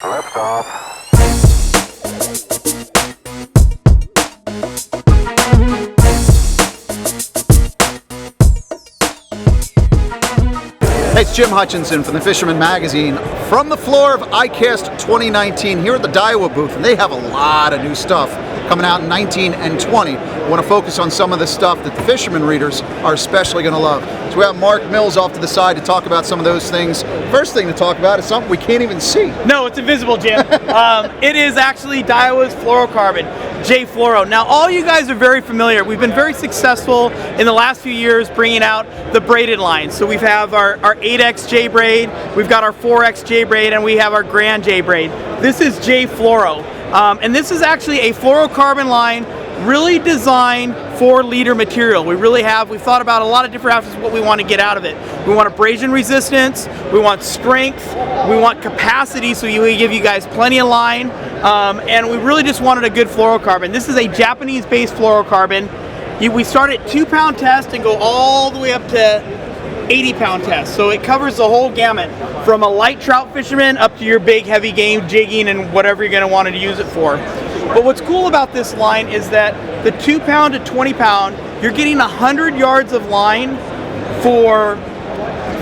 Liftoff. Hey, it's Jim Hutchinson from the Fisherman Magazine from the floor of ICAST 2019 here at the Daiwa booth, and they have a lot of new stuff coming out in 19 and 20. I want to focus on some of the stuff that the fisherman readers are especially going to love. So we have Mark Mills off to the side to talk about some of those things. First thing to talk about is something we can't even see. No, it's invisible, Jim. It is actually Daiwa's fluorocarbon, J-Fluoro. Now, all you guys are very familiar. We've been very successful in the last few years bringing out the braided line. So we have our 8X J braid, we've got our 4X J braid, and we have our Grand J braid. This is J-Fluoro. And this is actually a fluorocarbon line really designed for leader material. We've thought about a lot of different options what we want to get out of it. We want abrasion resistance, we want strength, we want capacity, so we give you guys plenty of line, and we really just wanted a good fluorocarbon. This is a Japanese-based fluorocarbon. We start at 2-pound test and go all the way up to 80-pound test. So it covers the whole gamut from a light trout fisherman up to your big heavy game jigging and whatever you're going to want to use it for. But what's cool about this line is that the 2-pound to 20-pound, you're getting 100 yards of line for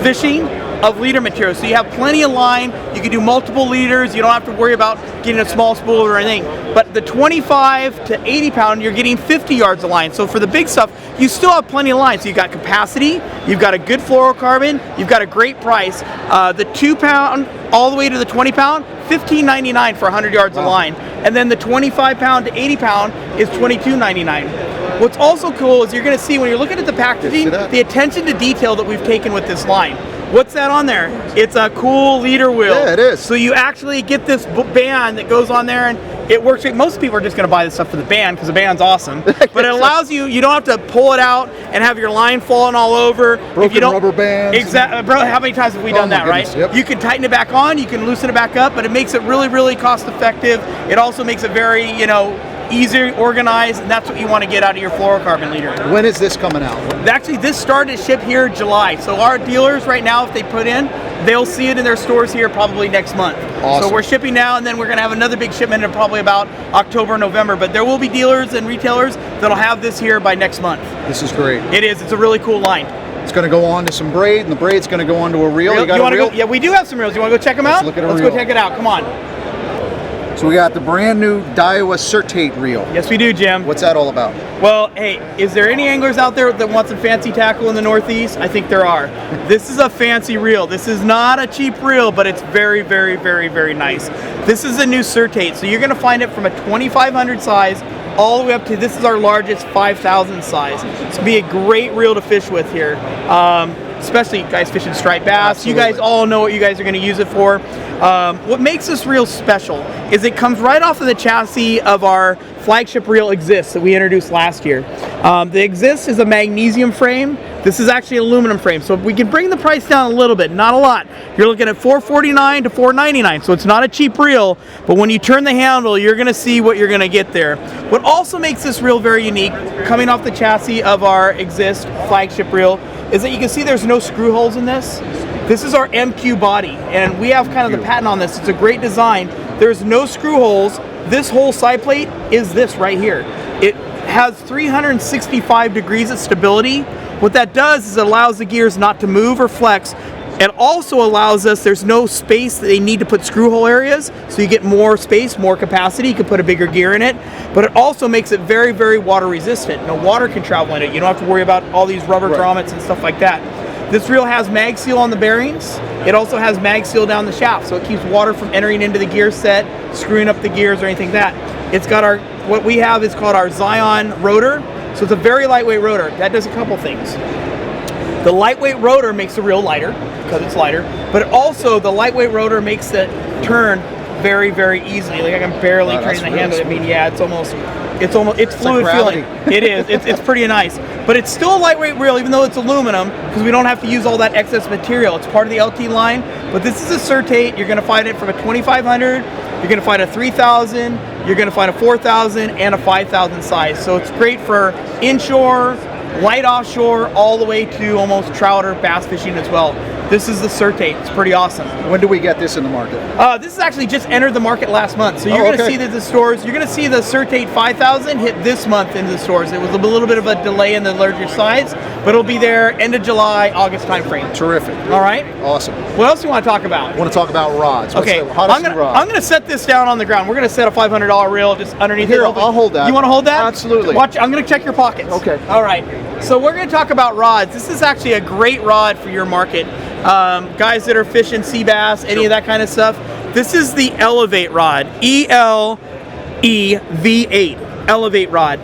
fishing of leader material. So you have plenty of line, you can do multiple leaders, you don't have to worry about getting a small spool or anything. But the 25 to 80-pound, you're getting 50 yards of line. So for the big stuff, you still have plenty of line. So you've got capacity, you've got a good fluorocarbon, you've got a great price. The 2-pound all the way to the 20-pound, $15.99 for 100 yards of line. And then the 25-pound to 80-pound is $22.99. What's also cool is you're going to see when you're looking at the packaging, the attention to detail that we've taken with this line. What's that on there? It's a cool leader wheel. Yeah, it is. So you actually get this band that goes on there, and it works. Most people are just going to buy this stuff for the band because the band's awesome. But it allows you don't have to pull it out and have your line falling all over. Broken rubber bands. Exactly. Bro, how many times have we done that, right? Yep. You can tighten it back on, you can loosen it back up, but it makes it really, really cost effective. It also makes it very, easier, organized, and that's what you want to get out of your fluorocarbon leader. When is this coming out? Actually, this started to ship here July. So our dealers right now, if they put in, they'll see it in their stores here probably next month. Awesome. So we're shipping now, and then we're going to have another big shipment in probably about October, November. But there will be dealers and retailers that'll have this here by next month. This is great. It is. It's a really cool line. It's going to go on to some braid, and the braid's going to go onto a reel. You got a reel? Yeah, we do have some reels. You want to go check them out? Let's look at a Let's reel. go check it out. Come on. So we got the brand new Daiwa Certate reel. Yes, we do, Jim. What's that all about? Well, hey, is there any anglers out there that want some fancy tackle in the Northeast? I think there are. This is a fancy reel. This is not a cheap reel, but it's very, very, very, very nice. This is a new Certate, so you're going to find it from a 2500 size all the way up to, this is our largest 5000 size. It's going to be a great reel to fish with here. Especially guys fishing striped bass. Absolutely. You guys all know what you guys are going to use it for. What makes this reel special is it comes right off of the chassis of our flagship reel Exist that we introduced last year. The Exist is a magnesium frame. This is actually an aluminum frame, so we can bring the price down a little bit, not a lot. You're looking at $449 to $499, so it's not a cheap reel, but when you turn the handle, you're going to see what you're going to get there. What also makes this reel very unique, coming off the chassis of our Exist flagship reel, is that you can see there's no screw holes in this. This is our MQ body, and we have kind of the patent on this. It's a great design. There's no screw holes. This whole side plate is this right here. It has 365 degrees of stability. What that does is it allows the gears not to move or flex. It also allows us, there's no space that they need to put screw hole areas, so you get more space, more capacity. You can put a bigger gear in it, but it also makes it very, very water resistant. No water can travel in it. You don't have to worry about all these rubber grommets and stuff like that. This reel has mag seal on the bearings. It also has mag seal down the shaft, so it keeps water from entering into the gear set, screwing up the gears or anything like that. It's got what we have is called our Zion rotor. So it's a very lightweight rotor. That does a couple things. The lightweight rotor makes the reel lighter because it's lighter, but also the lightweight rotor makes it turn very, very easily. Like I can barely turn the handle. I mean, yeah, it's fluid feeling. It is. It's pretty nice, but it's still a lightweight reel, even though it's aluminum, because we don't have to use all that excess material. It's part of the LT line, but this is a Certate. You're going to find it from a 2500. You're going to find a 3000. You're going to find a 4000 and a 5000 size. So it's great for inshore, light offshore, all the way to almost trout or bass fishing as well. This is the Certate. It's pretty awesome. When do we get this in the market? This has actually just entered the market last month. So you're going to see that the stores, you're going to see the Certate 5000 hit this month into the stores. It was a little bit of a delay in the larger size, but it'll be there end of July, August timeframe. Terrific. All right. Awesome. What else do you want to talk about? I want to talk about rods. What's Okay, the hottest rod? I'm gonna set this down on the ground. We're gonna set a $500 reel just underneath Here, it. I'll hold that. You want to hold that? Absolutely. Watch. I'm gonna check your pockets. Okay. All right. So we're gonna talk about rods. This is actually a great rod for your market. Guys that are fishing sea bass, any of that kind of stuff. This is the Elevate rod. ELEV8. Elevate rod.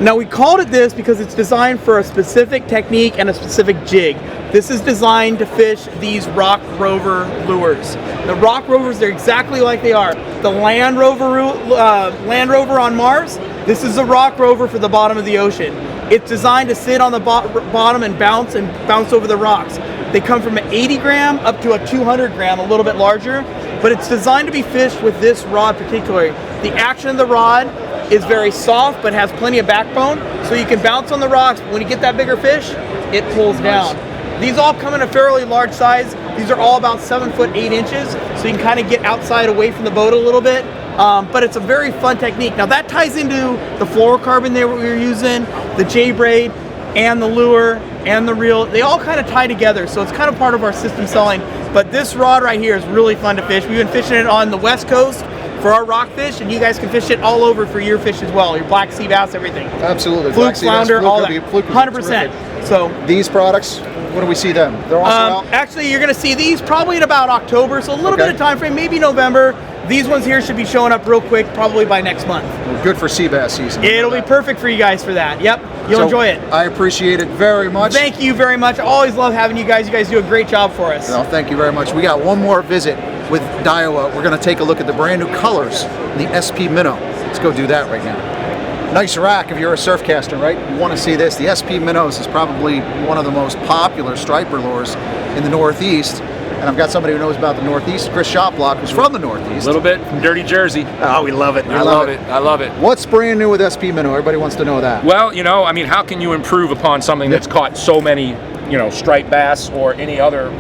Now we called it this because it's designed for a specific technique and a specific jig. This is designed to fish these Rock Rover lures. The Rock Rovers, they're exactly like they are. The Land Rover on Mars, this is a Rock Rover for the bottom of the ocean. It's designed to sit on the bottom and bounce over the rocks. They come from an 80 gram up to a 200 gram, a little bit larger, but it's designed to be fished with this rod particularly. The action of the rod is very soft but has plenty of backbone, so you can bounce on the rocks, but when you get that bigger fish, it pulls down. These all come in a fairly large size. These are all about 7 foot 8 inches, so you can kind of get outside away from the boat a little bit. But it's a very fun technique. Now that ties into the fluorocarbon there we were using, the J-braid, and the lure, and the reel. They all kind of tie together, so it's kind of part of our system selling. But this rod right here is really fun to fish. We've been fishing it on the West Coast for our rockfish, and you guys can fish it all over for your fish as well, your black sea bass, everything. Absolutely. Fluke, flounder, all that. 100%. Terrific. So these products, when do we see them? They're also out? Actually, you're going to see these probably in about October, so a little bit of time frame, maybe November. These ones here should be showing up real quick, probably by next month. Good for sea bass season. It'll be perfect for you guys for that. Yep, you'll enjoy it. I appreciate it very much. Thank you very much. I always love having you guys. You guys do a great job for us. Well, thank you very much. We got one more visit with Daiwa. We're going to take a look at the brand new colors in the SP Minnow. Let's go do that right now. Nice rack if you're a surf caster, right? You want to see this. The SP Minnows is probably one of the most popular striper lures in the Northeast. And I've got somebody who knows about the Northeast, Chris Shoplock, who's from the Northeast. A little bit from Dirty Jersey. Oh, we love it. I love it. I love it. What's brand new with SP Minnow? Everybody wants to know that. Well, you know, I mean, how can you improve upon something that's caught so many, you know, striped bass or any other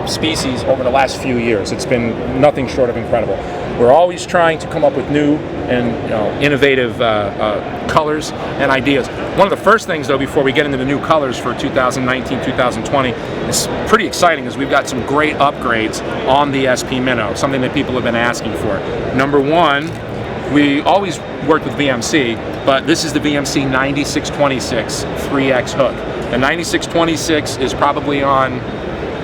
species over the last few years? It's been nothing short of incredible. We're always trying to come up with new and innovative colors and ideas. One of the first things, though, before we get into the new colors for 2019, 2020, is pretty exciting, is we've got some great upgrades on the SP Minnow, something that people have been asking for. Number one, we always worked with VMC, but this is the VMC 9626 3X hook. The 9626 is probably on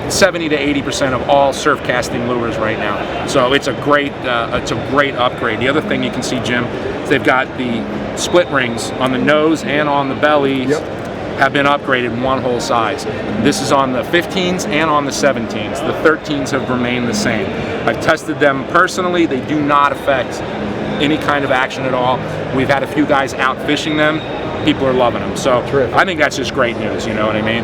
70 to 80% of all surf casting lures right now. So it's a great upgrade. The other thing you can see, Jim, is they've got the split rings on the nose and on the belly. Have been upgraded in one whole size. This is on the 15s and on the 17s. The 13s have remained the same. I've tested them personally. They do not affect any kind of action at all. We've had a few guys out fishing them. People are loving them. So I think that's just great news, you know what I mean?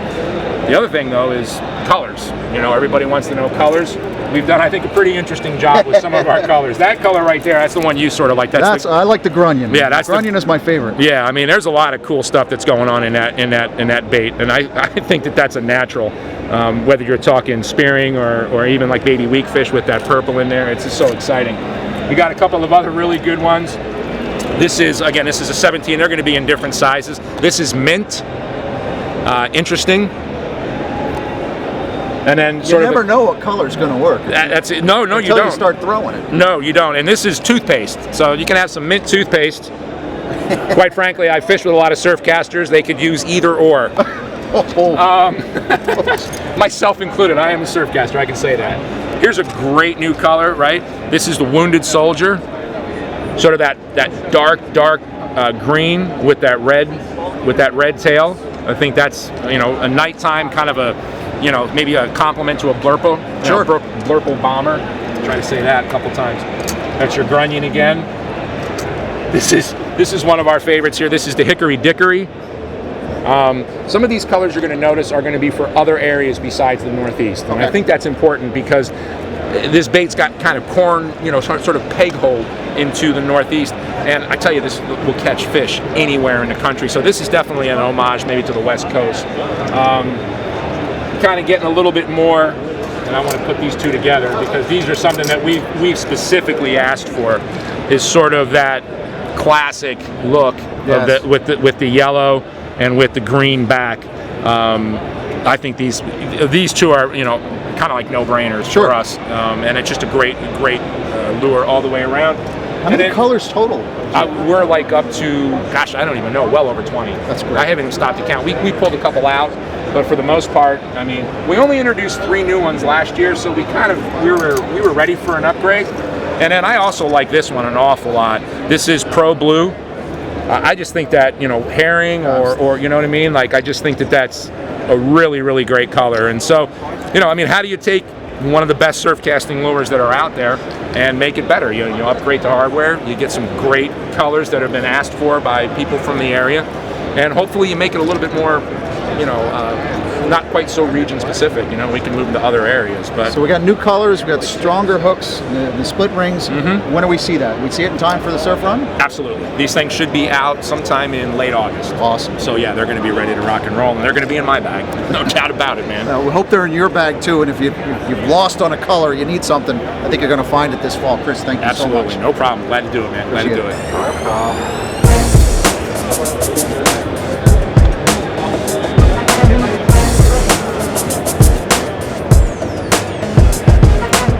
The other thing, though, is colors. You know, everybody wants to know colors. We've done, I think, a pretty interesting job with some of our colors. That color right there, that's the one you sort of like. I like the grunion. Yeah, that's grunion is my favorite. Yeah, I mean, there's a lot of cool stuff that's going on in that bait, and I think that's a natural. Whether you're talking spearing or even like baby weakfish with that purple in there, it's just so exciting. We got a couple of other really good ones. This is a 17. They're going to be in different sizes. This is mint. Interesting. And then you never know what color's going to work. That's it. No, you don't. Until you start throwing it. No, you don't. And this is toothpaste. So you can have some mint toothpaste. Quite frankly, I fish with a lot of surf casters. They could use either or. Myself included. I am a surf caster. I can say that. Here's a great new color, right? This is the Wounded Soldier. Sort of that dark green with that red tail. I think that's, you know, a nighttime kind of a, you know, maybe a compliment to a blurple. Sure. Blurple bomber. Try to say that a couple times. That's your grunion again. This is one of our favorites here. This is the Hickory Dickory. Some of these colors you're going to notice are going to be for other areas besides the Northeast. And I think that's important because this bait's got kind of corn, you know, sort of peg hold into the Northeast. And I tell you, this will catch fish anywhere in the country. So this is definitely an homage maybe to the West Coast. kind of getting a little bit more, and I want to put these two together because these are something that we've specifically asked for, is sort of that classic look of with the yellow and with the green back. I think these two are, you know, kind of like no-brainers for us, and it's just a great lure all the way around. How many colors total? We're like up to, gosh, I don't even know, well over 20. That's great. I haven't even stopped to count. We pulled a couple out, but for the most part, I mean, we only introduced 3 new ones last year, so we were ready for an upgrade. And then I also like this one an awful lot. This is Pro Blue. I just think that, you know, herring or you know what I mean? Like, I just think that that's a really, really great color. And so, you know, I mean, how do you take one of the best surf casting lures that are out there and make it better? You upgrade the hardware, you get some great colors that have been asked for by people from the area, and hopefully you make it a little bit more, you know, not quite so region specific. You know, we can move into other areas. But so we got new colors, we got stronger hooks, the split rings. When do we see that? We see it in time for the surf run? Absolutely. These things should be out sometime in late August. Awesome. So yeah, they're going to be ready to rock and roll, and they're going to be in my bag. No doubt about it, man. We hope they're in your bag too, and if you've lost on a color, you need something, I think you're going to find it this fall. Chris, thank you so much. Absolutely. No problem. Glad to do it, man. Glad to do it.